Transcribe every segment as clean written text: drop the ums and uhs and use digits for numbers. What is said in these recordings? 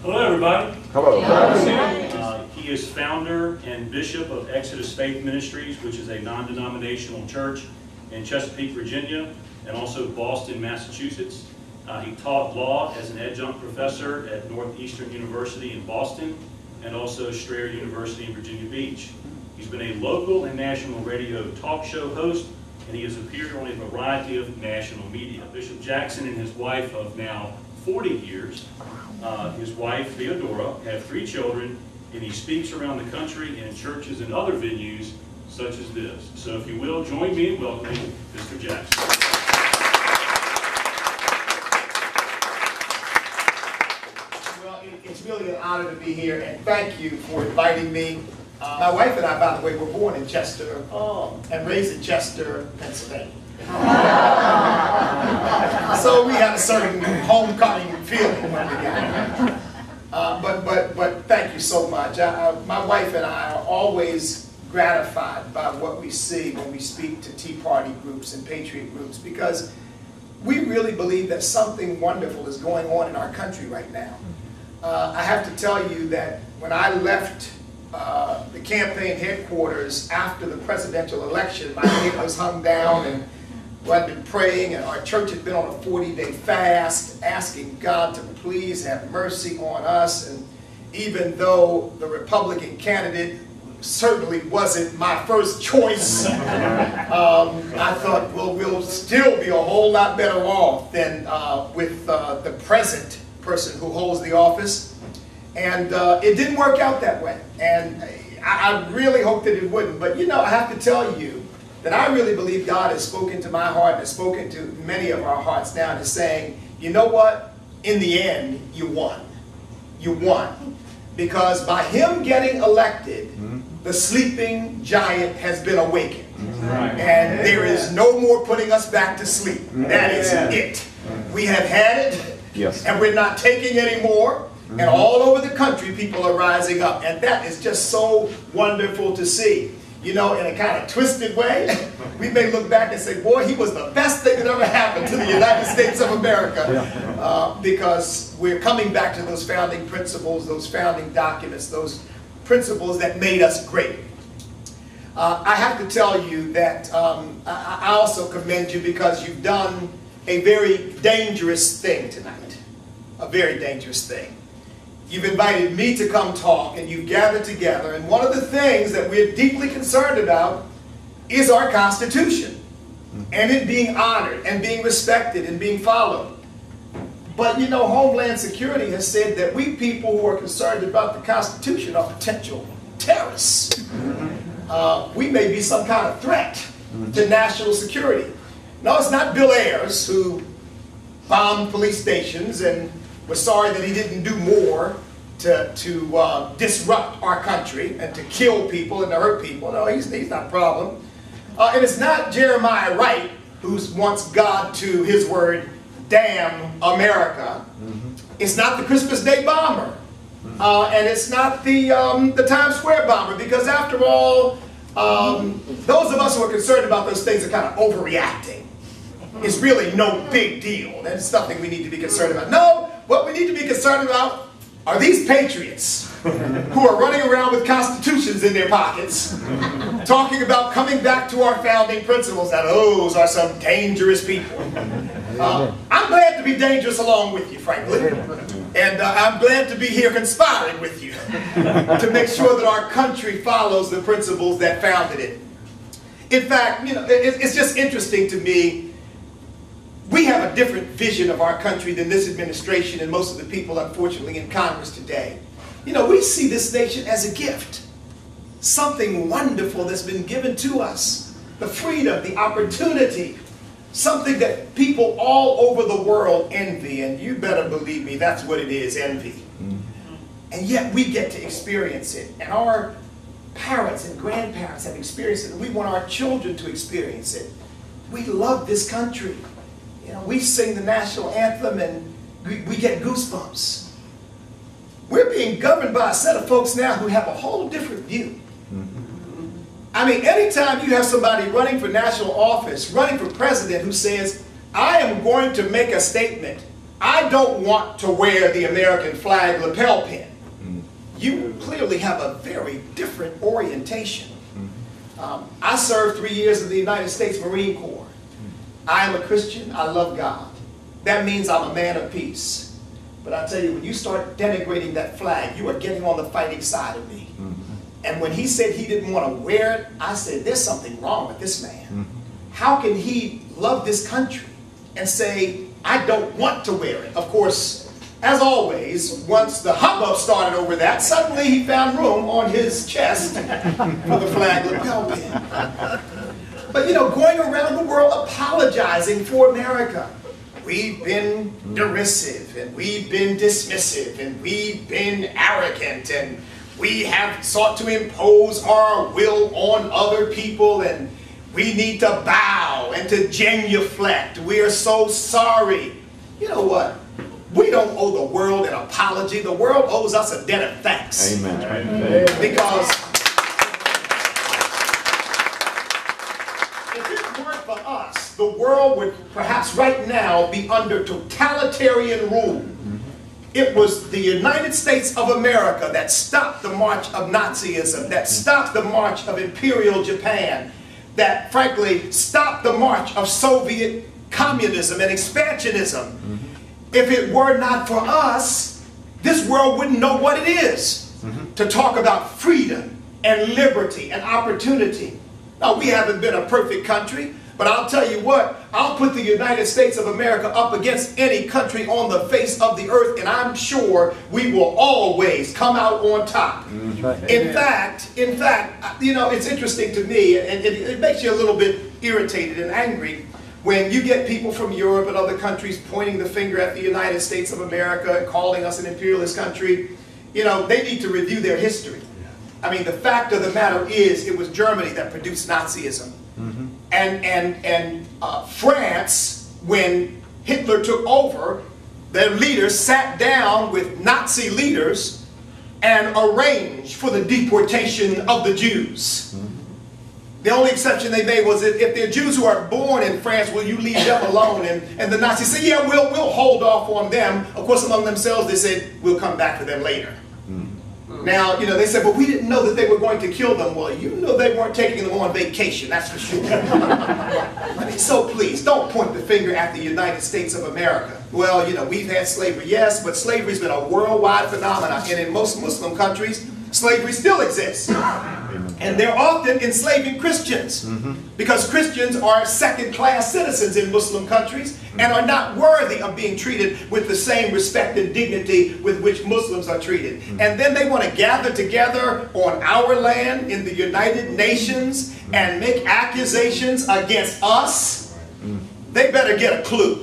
Hello, everybody. Hello. He is founder and bishop of Exodus Faith Ministries, which is a non-denominational church in Chesapeake, Virginia, and also Boston, Massachusetts. He taught law as an adjunct professor at Northeastern University in Boston and also Strayer University in Virginia Beach. He's been a local and national radio talk show host, and he has appeared on a variety of national media. Bishop Jackson and his wife of now 40 years, his wife Theodora, have 3 children, and he speaks around the country in churches and other venues such as this. So if you will, join me in welcoming Mr. Jackson. Well, it's really an honor to be here, and thank you for inviting me. My wife and I, by the way, were born in Chester and raised in Chester, Pennsylvania. So we have a certain homecoming feeling when we get here. But thank you so much. My wife and I are always gratified by what we see when we speak to Tea Party groups and Patriot groups, because we really believe that something wonderful is going on in our country right now. I have to tell you that when I left the campaign headquarters after the presidential election, my head was hung down, and I'd been praying, and our church had been on a 40-day fast, asking God to please have mercy on us. And even though the Republican candidate certainly wasn't my first choice, I thought, well, we'll still be a whole lot better off than with the present person who holds the office. And it didn't work out that way. And I really hoped that it wouldn't. But you know, I have to tell you that I really believe God has spoken to my heart and has spoken to many of our hearts now, and is saying, you know what? In the end, you won. You won. Because by him getting elected, the sleeping giant has been awakened. And there is no more putting us back to sleep. That is it. We have had it, and we're not taking any more. And all over the country, people are rising up. And that is just so wonderful to see. You know, in a kind of twisted way, we may look back and say, boy, he was the best thing that ever happened to the United States of America. Because we're coming back to those founding principles, those founding documents, those principles that made us great. I have to tell you that I also commend you, because you've done a very dangerous thing tonight. A very dangerous thing. You've invited me to come talk, and you've gathered together, and one of the things that we're deeply concerned about is our Constitution, and it being honored, and being respected, and being followed. But you know, Homeland Security has said that we people who are concerned about the Constitution are potential terrorists. We may be some kind of threat to national security. No, it's not Bill Ayers who bombed police stations and was sorry that he didn't do more to disrupt our country and to kill people and to hurt people. No, he's not a problem. And it's not Jeremiah Wright who wants God to, his word, damn America. It's not the Christmas Day bomber. And it's not the Times Square bomber, because after all, those of us who are concerned about those things are kind of overreacting. It's really no big deal. That's nothing we need to be concerned about. No, what we need to be concerned about are these patriots who are running around with constitutions in their pockets, talking about coming back to our founding principles. Now, those are some dangerous people. I'm glad to be dangerous along with you, frankly. And I'm glad to be here conspiring with you to make sure that our country follows the principles that founded it. In fact, you know, it's just interesting to me. We have a different vision of our country than this administration and most of the people, unfortunately, in Congress today. You know, we see this nation as a gift, something wonderful that's been given to us, the freedom, the opportunity, something that people all over the world envy, and you better believe me, that's what it is, envy. And yet we get to experience it, and our parents and grandparents have experienced it, and we want our children to experience it. We love this country. You know, we sing the national anthem and we get goosebumps. We're being governed by a set of folks now who have a whole different view. I mean, anytime you have somebody running for national office, running for president, who says, I am going to make a statement I don't want to wear the American flag lapel pin. You clearly have a very different orientation. I served 3 years in the United States Marine Corps. I am a Christian. I love God. That means I'm a man of peace. But I tell you, when you start denigrating that flag, you are getting on the fighting side of me. And when he said he didn't want to wear it, I said, there's something wrong with this man. How can he love this country and say, I don't want to wear it? Of course, as always, once the hubbub started over that, suddenly he found room on his chest for the flag lapel pin. But you know, going around the world apologizing for America. We've been derisive, and we've been dismissive, and we've been arrogant, and we have sought to impose our will on other people, and we need to bow and to genuflect. We are so sorry. You know what? We don't owe the world an apology. The world owes us a debt of thanks. Amen. Because if it weren't for us, the world would perhaps right now be under totalitarian rule. It was the United States of America that stopped the march of Nazism, that stopped the march of Imperial Japan, that frankly stopped the march of Soviet communism and expansionism. If it were not for us, this world wouldn't know what it is to talk about freedom and liberty and opportunity. Now, we haven't been a perfect country, but I'll tell you what, I'll put the United States of America up against any country on the face of the earth, and I'm sure we will always come out on top. In fact, you know, it's interesting to me, and it makes you a little bit irritated and angry when you get people from Europe and other countries pointing the finger at the United States of America and calling us an imperialist country. You know, they need to review their history. I mean, the fact of the matter is, it was Germany that produced Nazism. And France, when Hitler took over, their leaders sat down with Nazi leaders and arranged for the deportation of the Jews. The only exception they made was if they're Jews who are born in France, will you leave them alone? And the Nazis said, yeah, we'll hold off on them. Of course, among themselves, they said, we'll come back for them later. Now, you know, they said, but we didn't know that they were going to kill them. Well, you know they weren't taking them on vacation, that's for sure. I mean, so please, don't point the finger at the United States of America. Well, you know, we've had slavery, yes, but slavery's been a worldwide phenomenon. And in most Muslim countries, slavery still exists. And they're often enslaving Christians because Christians are second-class citizens in Muslim countries and are not worthy of being treated with the same respect and dignity with which Muslims are treated. And then they want to gather together on our land in the United Nations and make accusations against us. They better get a clue.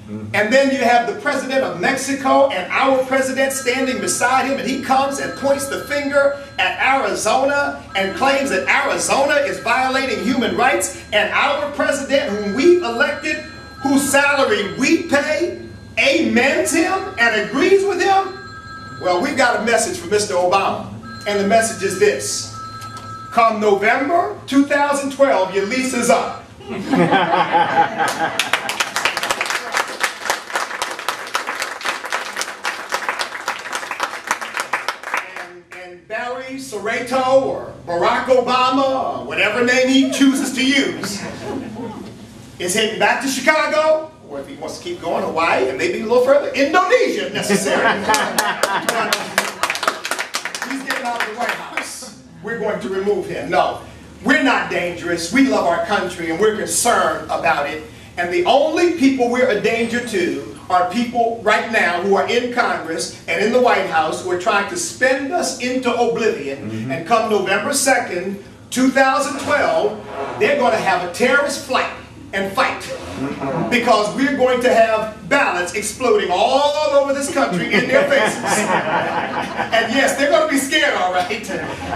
And then you have the president of Mexico and our president standing beside him, and he comes and points the finger at Arizona and claims that Arizona is violating human rights, and our president, whom we elected, whose salary we pay, amens him and agrees with him. Well, we've got a message from Mr. Obama, and the message is this: come November 2012, your lease is up. Barry Soreto or Barack Obama, or whatever name he chooses to use, is heading back to Chicago, or if he wants to keep going, Hawaii, and maybe a little further, Indonesia if necessary. He's getting out of the White House. We're going to remove him. No, we're not dangerous. We love our country, and we're concerned about it. And the only people we're a danger to are people right now who are in Congress and in the White House who are trying to spend us into oblivion. And come November 2nd, 2012, they're going to have a terrorist flight and fight. Because we're going to have ballots exploding all over this country in their faces. And yes, they're going to be scared, all right,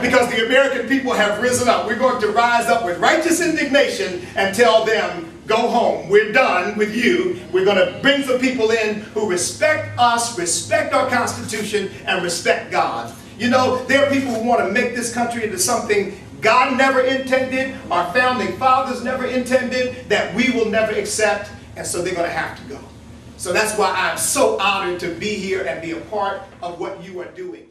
because the American people have risen up. We're going to rise up with righteous indignation and tell them, go home. We're done with you. We're going to bring some people in who respect us, respect our Constitution, and respect God. You know, there are people who want to make this country into something God never intended, our founding fathers never intended, that we will never accept, and so they're going to have to go. So that's why I'm so honored to be here and be a part of what you are doing.